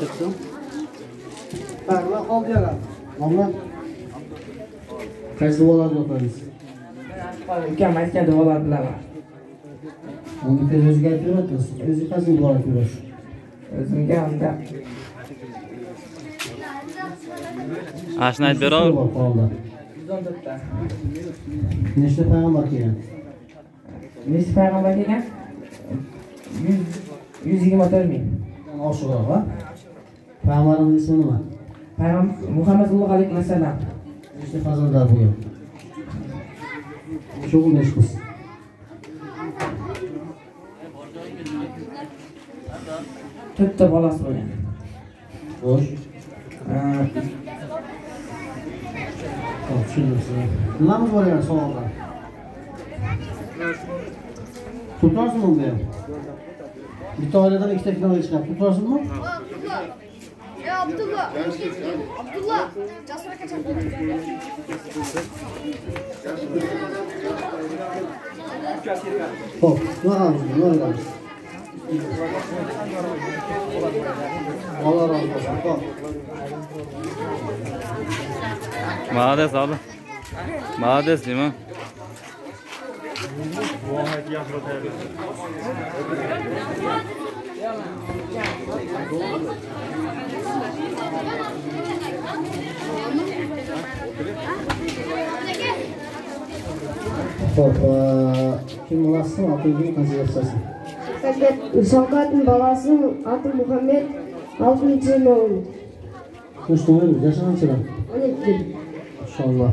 Çıktı. Parla oldu ya. Ama qaysi duolar o'qiysiz? Ukam aytgan duolar bilaman. Uni o'ziga aytib berasiz. O'zi qaysi duolar ko'rasiz? O'zimga unda Ashni aytib beraver. 114 ta. Nechta payg'ambar kelgan? Nechta payg'ambar kelgan? 124 ming. Oshiqroq, ha? Payg'ambarning ismi nima? Payg'ambar Muhammad sallallohu alayhi vasallam. Nechta farzandlar bo'lgan? Shu necha qiz? To'rtta bolasi bo'lgan. Xo'sh. Nimamiz bor ekan savollar? Tutasizmi unda ham? Bitta oiladan ikkita finalga chiqadi. Tutasizmi? Abdullah. Abdullah. Jasur aka chaqirdi. Xo'p, nima qilamiz? Allah razı olsun. Xo'p. Молодец, abi. Молодец, Dima. Xo'p, kim olasizmi? Otingizni qancha yozasiz? Shavkatning balasi ati Muhammad 6-mavlud. Qo'shnilar yashi qanchalar? 12. Inshaalloh.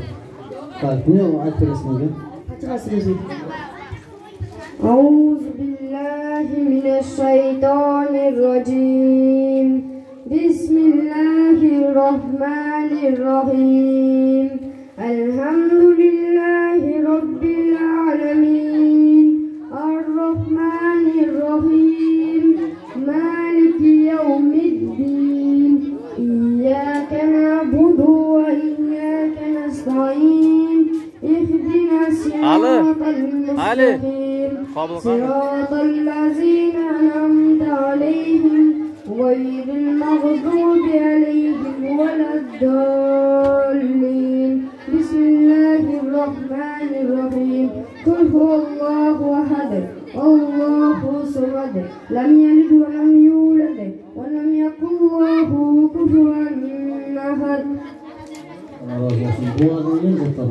Tak, buni aytib berasizmi? Qachqasi? A'udhu billahi minash shaytonir rojim. Bismillahirrohmanirrohim. Alhamdulillahi robbil alamin. Ar-Rahmanir-Rahim. Maliki yawmiddin. İyyâke na'budu ve iyyâke nesta'in. İhdina siratal mustaqim. Siratal lezîne en'amte aleyhim. Gayril mağdubi aleyhim veleddallin. Bismillahirrahmanirrahim. Kul huvallahu ahad. Allahu samad. Lam yalid ve lem yulad ve lem yekun lahu kufuwan ahad. Allah razı olsun. Bu adamın ne zaten?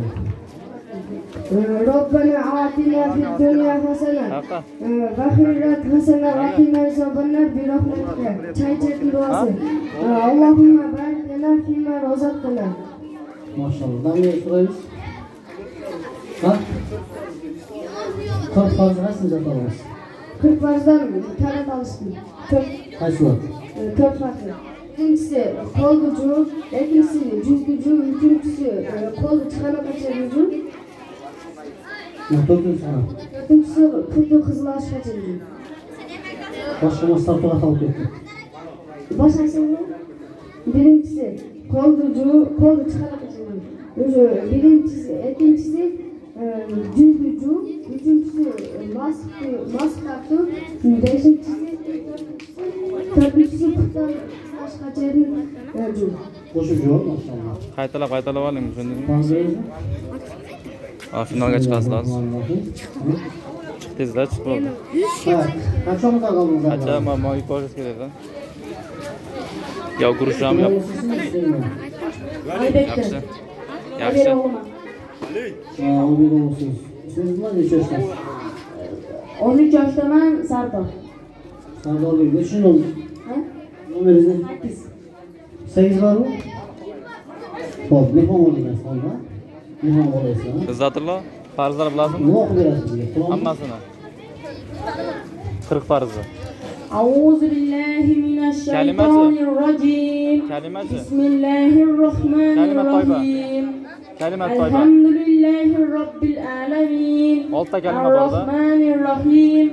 ربنا آتنا في الدنيا حسنة وفي الآخرة حسنة وقنا عذاب النار برحمتك. Çaycık'ın duası. Allahümme barik lena fîmâ razaqtana. Maşallah. Daha ne sorayız? Ha? 40 farz kaçsın zaten olmaz? 40 farzdan tane alıştım. Kaç var? 4 farklı. Birincisi kol gücü, ikincisi yüz gücü, üçüncüsü kol çıkana kaçar gücü. Dördüncü sana. Dördüncüsü kırklı kızıl aşk kaçar gücü. Başka masraflara kalıp etti. Başkası mı? Birincisi kol gücü, kol çıkana kaçar gücü. Birincisi, ikincisi yüz gücü, üçüncüsü mask taktı, beşincisi, dördüncüsü kırktan aşk kaçar gücü. Koşucu ol maşallah. Qaytalab oling, tushundingmi? Fanzayızı? Finalga chiqasiz hozir. Tezda chiqib oldi. Qachon qaldingiz? Qancha moy ko'rish kerak-da. Yo guruch ham yo'q. Albatta. Yaxshi. Yaxshi. Umid olursunuz. Siz nima necha yoshdasiz? 13 yoshdaman, Sardor. Sardor Bey, nechun oldu? Nomeringiz? 8 bormi? Xo'p, mehmon bo'ldingiz, holda. Mehmon bo'laysiz. Izzatullo, farzlar bilasizmi? Nima o'qib berasiz bizga? Hammasini. 40 farzi. أعوذ بالله من الشيطان الرجيم. بسم الله الرحمن الرحيم. الحمد لله رب العالمين. الرحمن الرحيم.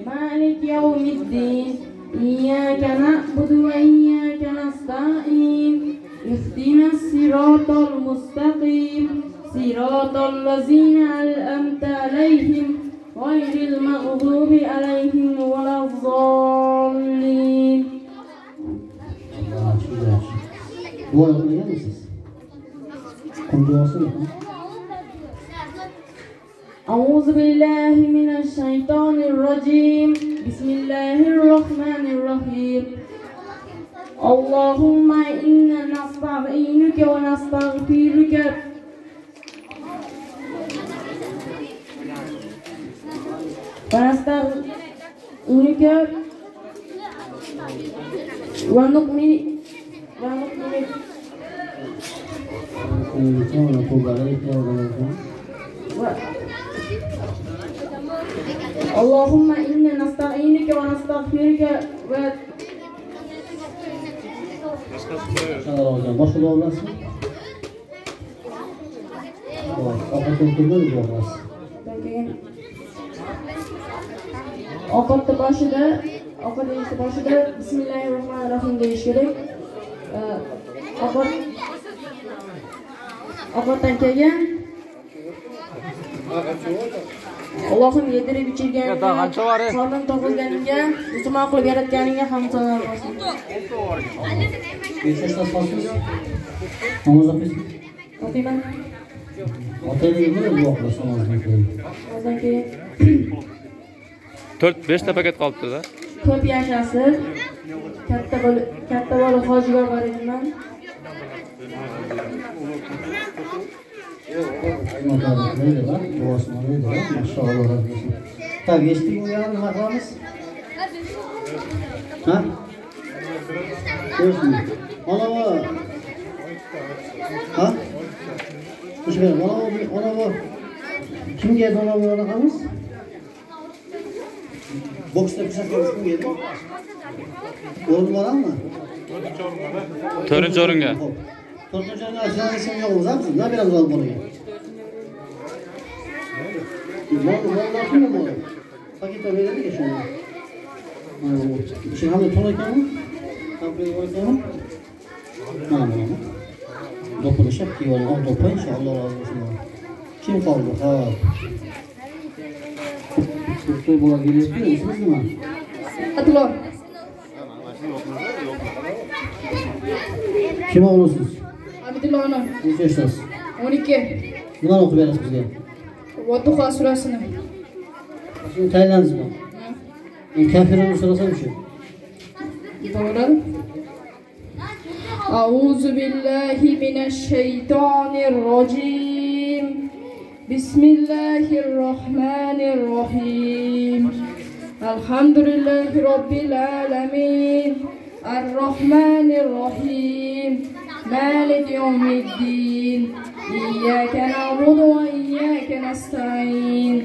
مالك يوم الدين. إياك نعبد وإياك نستعين. اهدنا الصراط المستقيم. صراط الذين أنعمت عليهم غير المغضوب عليهم ولا الضالين. Dua o'qigan misiz? Kim duosi mı? أعوذ بالله من الشيطان الرجيم بسم الله الرحمن الرحيم اللهم إنا نستعينك ونستغفرك ونؤمن اللهم إنا نستعينك ونستغفرك Başka dua olasın? Akatın kimde de dua olasın? Ovqatni boshida, ovqat yeyishni boshida Bismillahirrohmanirrohim deyish kerak. Ovqatdan keyin Allohim yedirib ichirganingga, qornim to'g'izganingga, musulmon qilib yaratganingga hamd sanolar bo'lsin. Beşiktaş'ta fasız. Namaz okuyorsun. O'qiyman. Otayla ilgili dua olasın namazdan keyin. Namozdan keyin 4-5 ta paket qolibdi-da. ko'p yashasin. Katta bo'lib hojiga boraman. Neydi lan? Duasına neydi lan? Maşallah razı olsun. Tabii geçtik mi ya? Ne yapalımız? Ha? Görsün. Ana var. Ha? Hoş geldin. Ana var. Kim geldi ona var anakamız? Boksta kısa gelmiş kim geldi? Oğlum var mı? 4-chi o'ringa. 4-chi o'ringa aşağı isim yok o zaman. Ne biraz alıp oraya? Mal kim mi? Paket öyle ki şunu. Şimdi hamle tonlayken mi? Hamle koyarken mi? Tamam. Dokunuş yap ki onu topa inşallah razı olsun. Kim kaldı? Ha. Doktor buna geliyor musunuz değil mi? Atılır. Kim oğlusunuz? Abdullah Ana. Kaç yaştasınız? 12. Nima o'qib berasiz bizga? Vattuha surasini. Shuni tayyorlandingizmi? Kafirlarni so'rasam shu. Doğru. Auzu billahi mineşşeytanirracim. Bismillahirrahmanirrahim. Elhamdülillahi Rabbil alemin. Errahmanirrahim. Malik yevmiddin. İyyâke na'budu ve iyyâke nesta'in.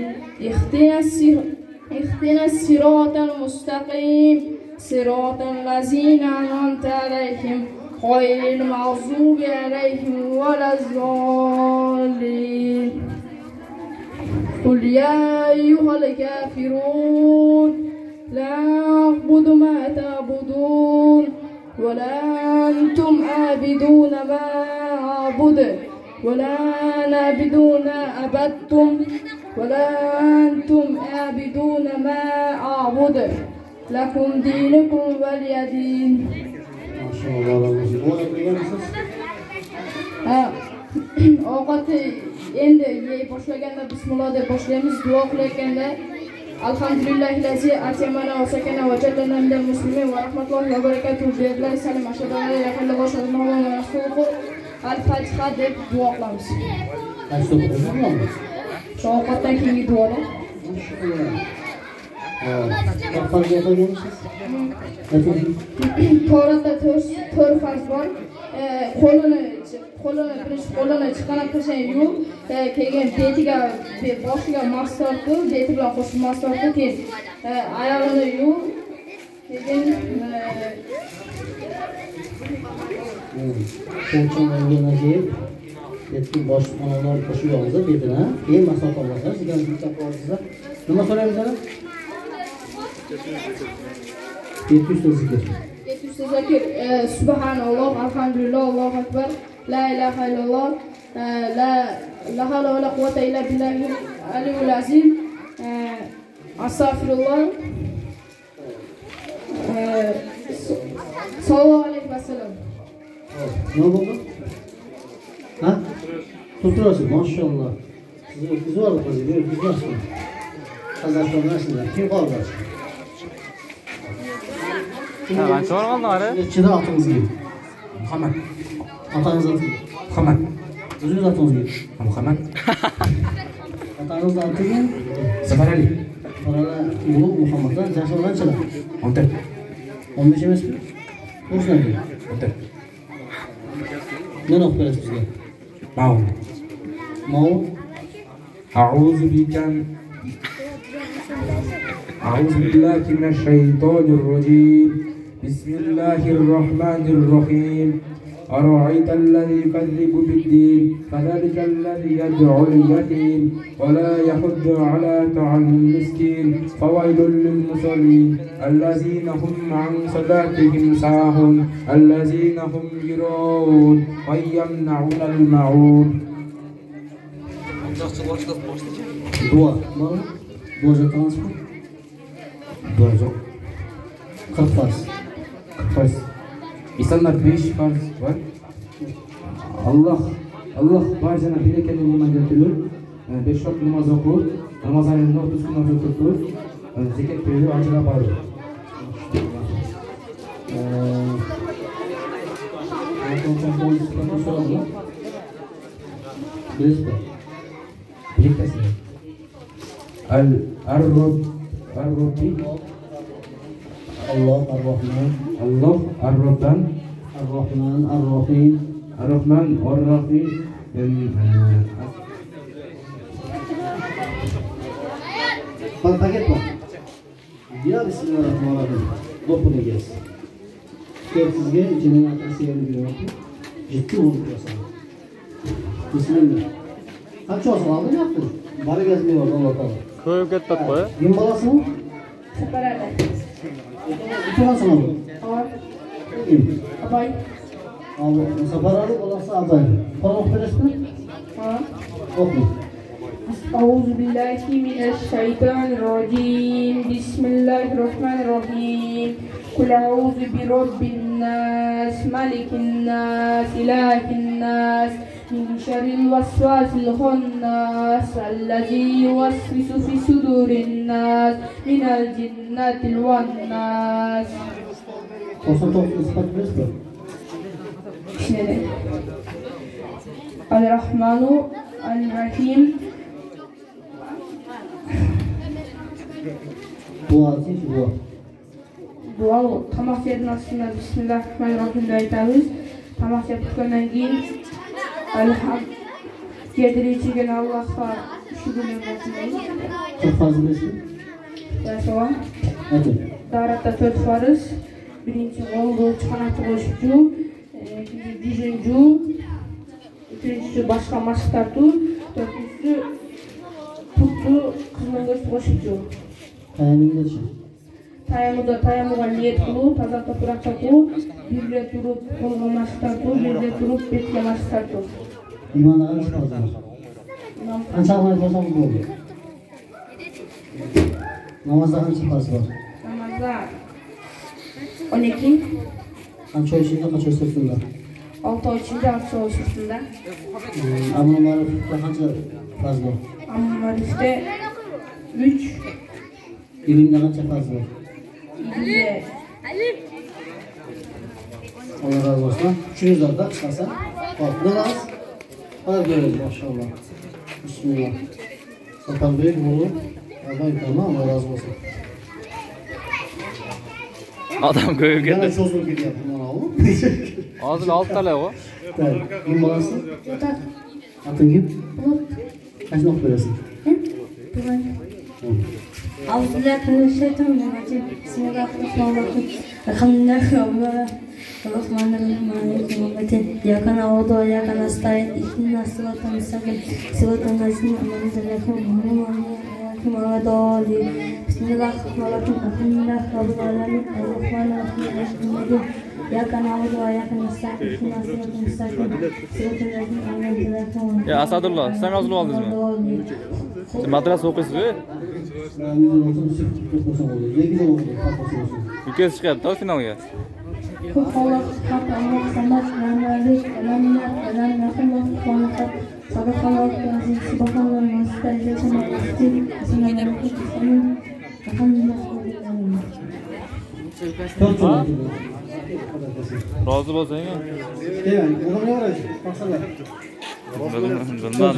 İhdinas siratal mustaqim. Siratal lezîne en'amte aleyhim. Gayril mağzûbi aleyhim velezzâllin. Kul ya eyyuhel kafirun. La a'budu ma ta'budun. Ve la entum âbidûne ma a'budu. ولا نعبدون أبدتم ولا أنتم عابدون ما أعبد لكم دينكم ولي دين. Ovqat endi yey boshlaganda bismillah deb boshlaymiz. Duo qilayotganda alhamdulillahillazi atamana va sakana va jallana minal muslimin va rahmatullohi va barakatuh deydilar. Salam ashhadu an la ilaha illalloh va ashhadu anna rasululloh. Al-Fatiha deb duo qilamiz. Qaysi o'qiyapsizmi? Shu ovqatdan keyingi duoda. Farqlarga qo'yganmisiz? To'g'rida 4 farz bor. Qo'lini birinchi qo'lini chiqarib qilsang yuvib, keyin betiga boshiga mas tortib, beti bilan qo'shib mas tortib, keyin oyog'ini yuvib, keyin Qo'lchonlarga keyin betni bosh tomondan qo'shib yog'izlar betini, keyin masofa olasiz. Sizga bitta qo'yasizlar. Nima so'raymiz ana? 700 zikr. 700 zikr. Subhanalloh, alhamdulillah, Allohu akbar, la ilaha illalloh, la havla va la quwwata illa billahi aliyul azim. Astagfirullah. Sallallahu alayhi va sallam. Nima bo'ldi? Ha? Turturasiz, maşallah. Siz o'tkiz var qiziga, o'tkizmasin. Qazaqstondan kim qoldi? Qancha var qoldi qari? Ichida otingizga. Muhammad. Otangiz oti. Muhammad. O'zingiz otingizga. Muhammad. Otangiz otiga Safarali. Safarali bu Muhammaddan jashi qanchalar? 14. 15 emasmi? O'zlari. 14. Nima o'qib berasiz bizga? Ma'un. Ma'un. أعوذ بالله من الشيطان الرجيم بسم الله الرحمن الرحيم أرأيت الذي يكذب بالدين فذلك الذي يدعو اليتيم ولا يحض على طعام المسكين فويل للمصلين الذين هم عن صلاتهم ساهون الذين هم يراءون ويمنعون الماعون. Dua, var mı? Dua yaptınız mı? Dua yok. 40 farz. 40 farz. İnsanlar 5 farz var. Allah barcana bereketli olma götürür. 5 vakit namaz okur. Ramazan ayında 30 gün namaz okur. Zekat veriyor, acına bağırır. Birliktesin. Ar-Rabbi Allah Ar-Rahman. Allah Ar-Rabban Ar-Rahman Ar-Rahim. Ar-Rahman Ar-Rahim. Paket var. Ya Bismillahirrahmanirrahim. Dokunu gelsin. Sizge içinin atası yerini biliyor. Ciddi oldu burası. Bismillah. Kaç olsun aldın yaptın? Bari gezmeyi var Allah'tan. Ko'p ketdi qo'y. Kim balası mı? Safarali. Kim mı? Kim? Abay. Abi, Safarali balası Abay. Para okuyorsun mu? Ha. Oku. أعوذ بالله من الشيطان الرجيم بسم الله الرحمن الرحيم قل أعوذ برب الناس ملك الناس إله الناس من شر الوسواس الخناس الذي يوسوس في صدور الناس من الجنة والناس. Olsun toplu ispat verirsin mi? Şimdi Al-Rahmanu Al-Rahim. Dua için dua. Dua tamak yerinin aslında Bismillahirrahmanirrahim aytamiz. Tamak yaptıktan keyin yediricigen Allah'a şükürler olsun. Çok fazla bilirsin. Yaşavan. Hadi. Daratta 4 farz. Birinci oldu çıkanakta koşucu. İkinci düzüncü. Üçüncüsü başka maçtardu. Dördüncüsü tuttu kızının göz koşucu. Tayammum geçin. Tayamuga niyet kıluu, taza toprak takuu, birle turup kolga maç tartuu, birle turup betke maç tartuu. İman'a kaç fazla var? Kaç almayı koysam bu olur. Namazda kaç fazla var? Namazda 12, Kaç oy içinde kaç oy sırtında? 6 ay içinde 6 ay sırtında. Amr-ı Maruf'ta kaç fazla var? Amr-ı Maruf'ta 3, İlimde kaç fazla var? İlimde Allah razı olsun. Üçünüz orada çıkarsa. Bak ne lazım? Hadi görürüz maşallah. Bismillah. Satan büyük bunu. Allah yıkama Allah razı olsun. Adam ko'p ketdi. Yana çözüm gibi yaptım ona oğlum. Hozir 6 tala o. Evet. Kim balası? Yotak, Atın kim? bulut, Kaç nok veresin? duman. أعوذ بالله من الشيطان الرجيم بسم الله الرحمن الرحيم الحمد لله رب العالمين الرحمن الرحيم مالك يوم الدين إياك نعبد وإياك نستعين اهدنا الصراط المستقيم صراط الذين أنعمت عليهم غير الضالين بسم الله الرحمن الرحيم الحمد لله رب العالمين الرحمن الرحيم مالك يوم الدين إياك نعبد وإياك نستعين اهدنا الصراط المستقيم صراط الذين أنعمت عليهم Ya Asadullah, sen yozilib oldingizmi? Siz madrasa o'qiysiz-ku? Ben 130 çıkıp olsa oluyor. 7 oldu. Patlasın olsun. Ukasi chiqyapti finalga. قل خلق حق الله الصمد لم يلد ولم يولد ولم يكن له كفوا أحد صدق الله العظيم سبحان الله ومستعجل سمع الدين سمع الرحيم الحمد لله رب العالمين. Razı bo'lsang-a. Evet, bunu ne olacak? Baksana.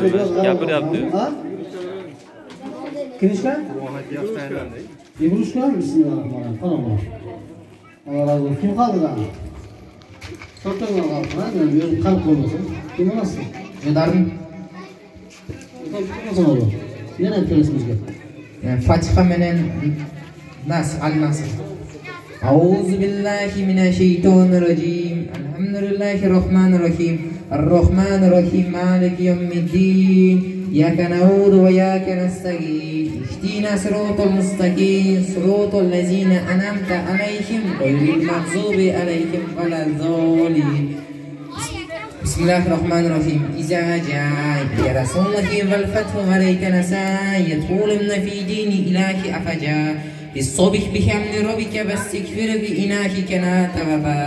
Bilmem, gapiryapti. Ha? Kinishka? Yebrushka? Bismillahirrahmanirrahim. Tamam. Allah razı olsun. Kim kaldı daha? Sortan var kaldı. Ha? Gözüm kalp olmasın. Kim nasıl? Jedarım. Nasıl oldu? Ne yapıyorsunuz bizge? Fatiha menen Nas, Al-Nas. أعوذ بالله من الشيطان الرجيم الحمد لله الرحمن الرحيم الرحمن الرحيم مالك يوم الدين إياك نعبد وإياك نستعين اهدنا الصراط المستقيم صراط الذين أنعمت عليهم غير المغضوب عليهم ولا الضالين بسم الله الرحمن الرحيم إذا جاء رسول الله والفتح عليك نساء يدخلن في دين إله أفجا بالصبح بحمد ربك واستغفر بإناهك لا توبا.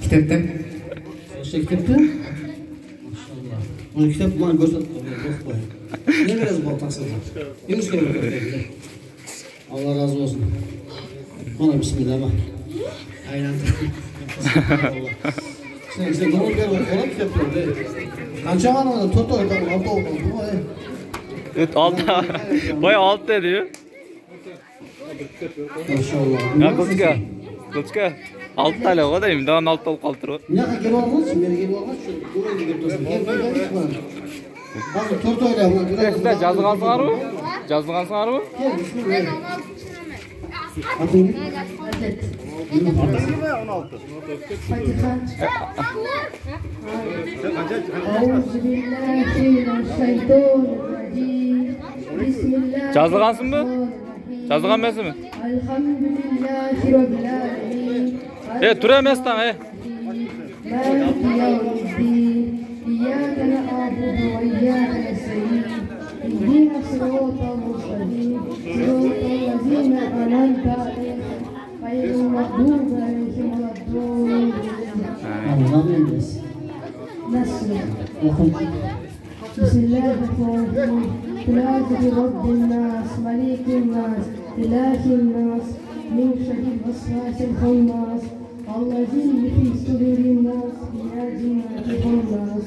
Kitapta. Şey kitapta? Maşallah. Onu kitap bana gösterdi. Ne biraz bol taksana. Yunus gibi gösterdi. Allah razı olsun. Bana bismillah bak. Aynen. İşte bunu gel okula kitap yok. Kança var mı? Toto yok. Altta okula. Evet, altta. Bayağı altta diyor. Maşallah. Ya Kılıçka. 6 tane o da imdi. Daha 6 olup kaldır. Ne kadar gel olmaz mı? Beni gel olmaz. Buraya gidip dursun. Gel. Hazır tortu öyle ama. Sizler жазылғансыңар mı? Жазылғансыңар mı? Gel bismillah. Atın git. Жазылғансың mı? Жазылған емессің mi? Elhamdülillahi Rabbil alemin. Tura emesdan, Maliki yevmiddin. İyyâke na'budu ve iyyâke nestaîn. İhdina sıratal mustakîm. Sıratallezîne en'amte aleyhim. Gayril mağdûbi aleyhim veleddâllîn. Allah'ım emresin. Nasıl? Okun. Bismillahirrahmanirrahim. Tilâfeti Rabbin nas, malikin nas, ilahin nas, min şerril vesvâsil hannas, allazî fî sudûrin nas, minel cinneti hannas.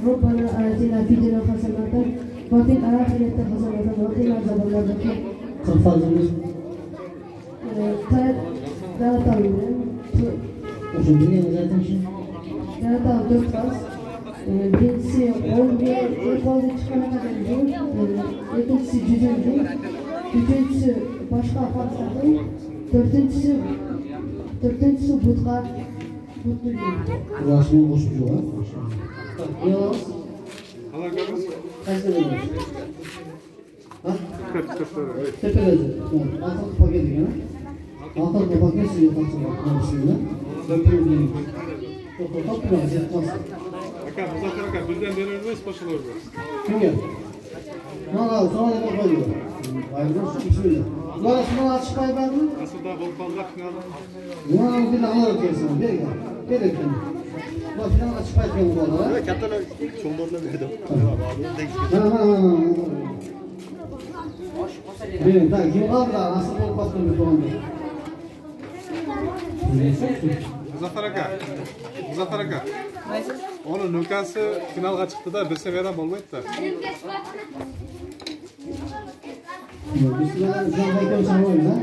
ربنا آتنا في الدنيا حسنة وفي الآخرة حسنة وقنا عذاب النار. Kırfazımız. Dağıtalım. O şu dinleyin zaten şimdi. Dağıtalım 4 faz. Birincisi 11, ilk oldu çıkana kadar gün. İkincisi cüzündü. Üçüncüsü başka fazladı. Dördüncüsü budga. Budlu gün. Ulaşımın boşucu var. Yok. Kaç lira var? Ha? Tepeledi. Altın paket diyor. Altın paket suyu kaçırıyor. Bismillah. Döpürüm. Çok biraz yatmaz. Muzaffer aka, bizden beri ölmez, başılar var. Kim gel? Ne oldu? Sonra ne koyuyor? Ayrılır. Bismillah. Ulan şunu açık ayılar mı? Nasıl da bol kalacak finalda? Ulan bir de alır ötüyorsun. Bir gel. Bir de kendin. Ulan final açık ayılar bu arada. Evet, katana çoğunlarına verdim. Benim tak kim kaldı da nasıl bol patron bir falan değil. Muzaffer aka. Onun nukası finalga çıktı da bilse veren olmaydı da. Bismillah. Sen bekliyorum sana oyun ha.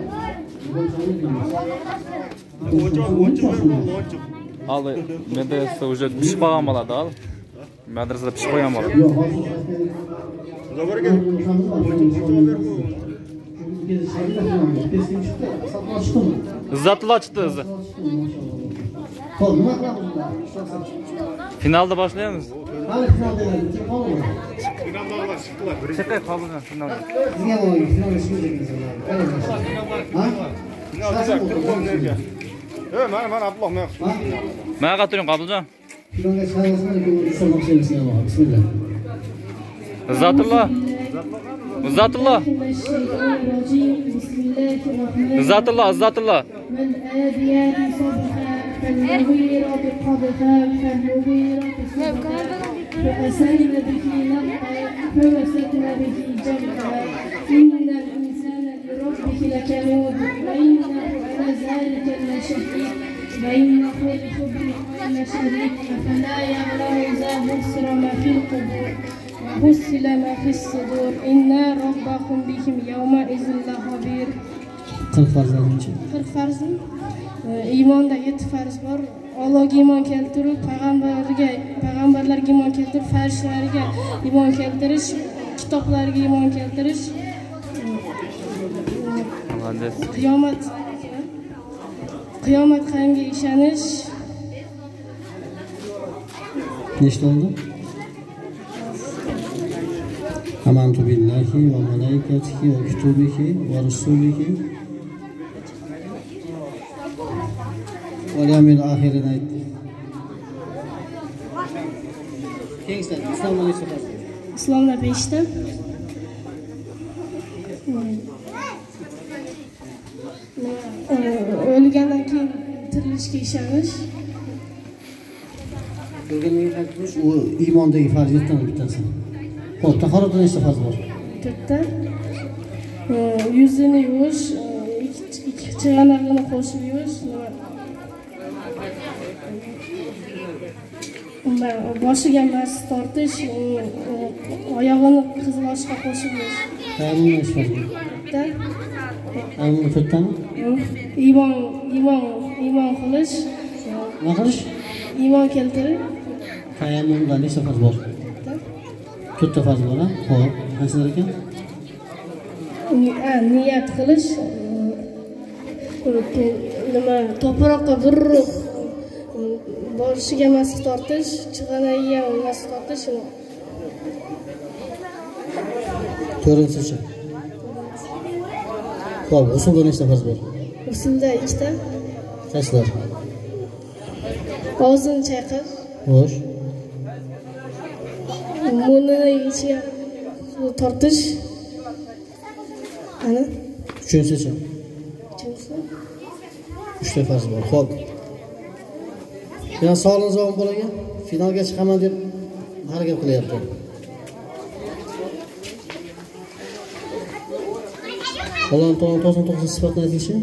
Al, medresede уже pişip қалған болады ал. Medresede pişip қойған болады. Yok. Muzaffer aka. Izzatullah çıktı hızı. Finalda başlayamız. Hani finalda geldi? Kim kaldı mı? Finalda çıktılar. Çekay kaldı finalda. Niye olayım? Finalda şimdi çekeceğiz. Ha? Nasıl oldu? Evet, ben Abdullah mı? Ha? Mənə qatırın Qabılcan. Finalda çıkarmasına da bir sormak sevgisine bak. Bismillah. Izzatullah. Izzatulloh. Izzatulloh, Izzatulloh. والآديات صبحا فالمغيرات قدحا فالمغيرات صبحا فأثرن به نقعا فوسطن به جمعا إن الإنسان لربه لكنود وإنه على ذلك لشهيد وإنه لحبه لشديد أفلا يعلم إذا بصر ما في القبور وحصل ما في الصدور إن ربكم بهم يومئذ لخبير. 40 farzandchi. 40 farzmi? Iymonda 7 farz bor. Allohga iymon keltirib, payg'ambarlarga iymon keltirib, farishtalarga iymon keltirish, kitoblarga iymon keltirish, qiyomat qanga ishonish. Nechta oldi? Amantu billahi va malaikatihi va kutubihi va rusulihi va yawmil oxirin aytdi. Kengsan, islomda nechta farzand? Islomda 5 ta. O'lgandan keyin tirilishga ishonish. O'lgandan keyin turish u iymondagi farziyatdan bittasi. Xo'p, tahoratda nechta farz bor? 4 ta. Yuzini yuvish, ikki chig'anog'ini qo'shib yuvish, boshiga mas tortish, oyog'ini qizil oshga qo'shib yuvish. Tayammum nechta farz bor? 4 ta. Tayammum 4 tami? Iymon qilish. Nima qilish? Iymon keltirib. Tayammumda nechta farz bor? 4 ta farz bor, ha? Xo'p, qaysilar ekan? Niyat qilish, nima to'proqqa burruq boshiga mas tortish, chig'anagiga mas tortish. 4-chi. Xo'p, usulda nechta farz bor? Usulda 2 ta. Qaysilar? Og'zini chayqash. Xo'sh. Munini ichiga tortish. Ana. 3-chi. 3 ta farz bor. Xo'p. Yana sog'lom zavon bolaga finalga chiqaman deb harakat qilyapti. Alloh taolo to'g'ri sifatini aytishi.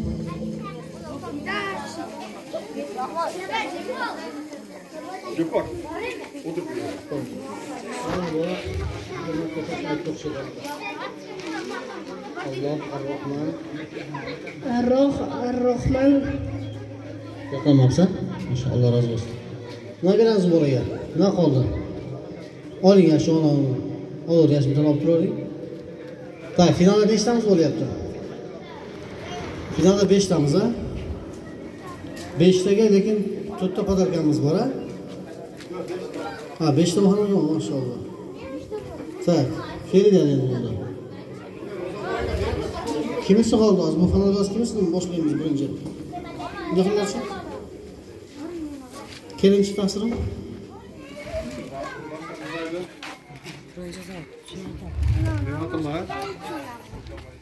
Alloh ar-Rahman. Ar-Rahman. Yo'qolmabsan? Maşallah razı olsun. Nima berasiz bolaga? Nima qoldi? Oling shu ona. Olur, yashimdan olib turavering. Tak, finalda 5 tamiz bo'lyapti. Finalda 5 tamiz, ha? 5 taga lekin 4 ta podarkamiz bor, ha? Ha, 5 ta bahona yo'q, maşallah. Tak, Ferida endi bunda. Kimisi qoldi? Az bu finalda kimisini boshlaymiz birinchi. Nima qilyapsiz? Kelinchi ta'sirim? Ne'matulloh.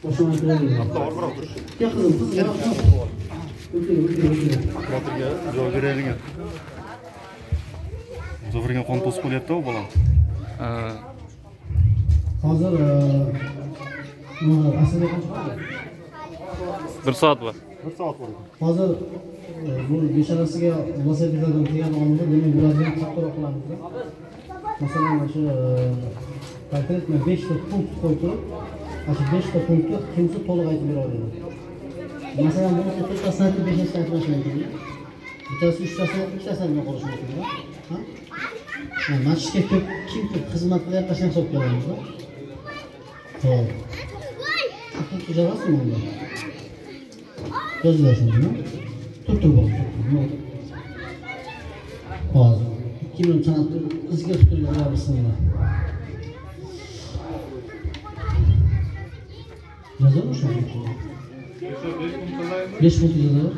Boshqa aytmayman. Ya qizim, ya. Botirga javob beraylik. Zo'rga qon to'sib qo'yapti-ku bolam. Hozir aslida qancha qoldi? 1 soat bor. 1 soat bor. Hozir bu beshalasiga velosipedlardan tegan oldi, demak bularni kattaroq qilamiz. Masalan, shu konkretno 5 ta punkt qo'yib turib, shu 5 ta punktni kimsa to'liq aytib bera oladi. Masalan, bu 4 ta santi 5 ta aytilishi mumkin. Bittasi 3 ta santi 2 ta santi qolishi mumkin. Ha? Masjidga kim xizmat qilyapti, qachon hisob beramiz? Xo'p. Qancha javobmi bunda? Gözləşəndə tutdu bu. Hozir 2 min çanatdı, qızga tuturlar yarısını. Yazılmış mı? 5 punkt yazılır.